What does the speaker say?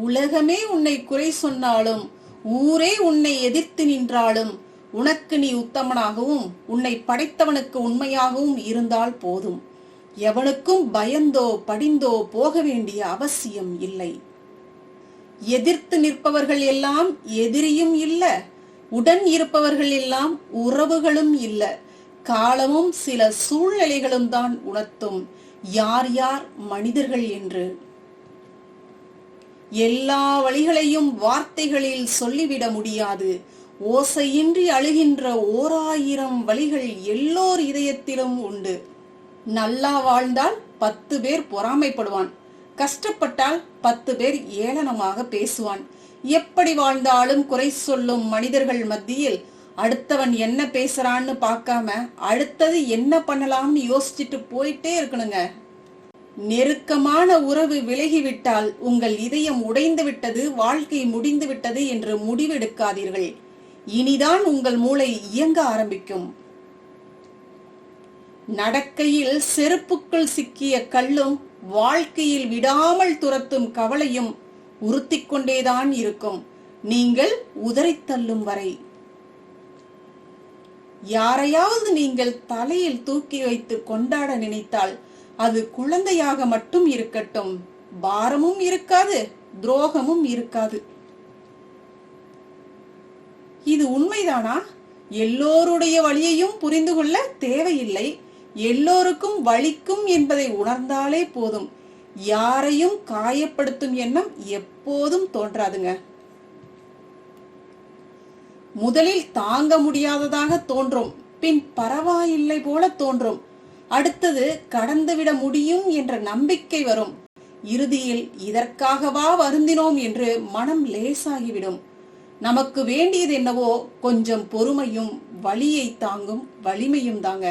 உலகமே உன்னை குறை சொன்னாலும், ஊரே உன்னை எதிர்த்து நின்றாலும், உனக்கு நீ உத்தமனாகவும் உன்னை படைத்தவனுக்கு உண்மையாகவும் இருந்தால் போதும். எவனுக்கும் பயந்தோ படிந்தோ போக வேண்டிய அவசியம் இல்லை. எதிர்த்து நிற்பவர்கள் எல்லாம் எதிரியும் இல்ல, உடன் இருப்பவர்கள் எல்லாம் உறவுகளும் இல்ல. காலமும் சில சூழ்நிலைகளும் தான் உணர்த்தும் யார் யார் மனிதர்கள் என்று. எல்லா வழிகளையும் வார்த்தைகளில் சொல்லிவிட முடியாது. ஓசையின்றி அழுகின்ற 1000 வழிகள் எல்லோர் இதயத்திலும் உண்டு. நல்லா வாழ்ந்தால் 10 பேர் பொறாமைப்படுவான், கஷ்டப்பட்டால் 10 பேர் ஏளனமாக பேசுவான். எப்படி வாழ்ந்தாலும் குறை சொல்லும் மனிதர்கள் மத்தியில் அடுத்தவன் என்ன பேசுறான்னு பார்க்காம அடுத்தது என்ன பண்ணலாம்னு யோசிச்சுட்டு போயிட்டே இருக்கணுங்க. நெருக்கமான உறவு விலகிவிட்டால் உங்கள் இதயம் உடைந்து விட்டது, வாழ்க்கை முடிந்து விட்டது என்று முடிவெடுக்காதீர்கள். இனிதான் உங்கள் மூளை இயங்க ஆரம்பிக்கும். நடக்கையில் செருப்புக்குள் சிக்கிய கல்லும் வாழ்க்கையில் விடாமல் துரத்தும் கவலையும் உறுத்திக் கொண்டேதான் இருக்கும், நீங்கள் உதறித்தள்ளும் வரை. யாரையாவது நீங்கள் தலையில் தூக்கி வைத்து கொண்டாட நினைத்தால் அது குழந்தையாக மட்டும் இருக்கட்டும். பாரமும் இருக்காது, துரோகமும் இருக்காது. இது உண்மைதானா? எல்லோருடைய வழியையும் புரிந்து கொள்ள தேவையில்லை. எல்லோருக்கும் வலிக்கும் என்பதை உணர்ந்தாலே போதும். யாரையும் காயப்படுத்தும் எண்ணம் எப்போதும் தோன்றாதுங்க. முதலில் தாங்க முடியாததாக தோன்றும், பின் பரவாயில்லை போல தோன்றும், அடுத்தது கடந்துவிட முடியும் என்ற நம்பிக்கை வரும். இறுதியில் இதற்காகவா வருந்தினோம் என்று மனம் லேசாகிவிடும். நமக்கு வேண்டியது என்னவோ கொஞ்சம் பொறுமையும் வலியை தாங்கும் வலிமையும் தாங்க.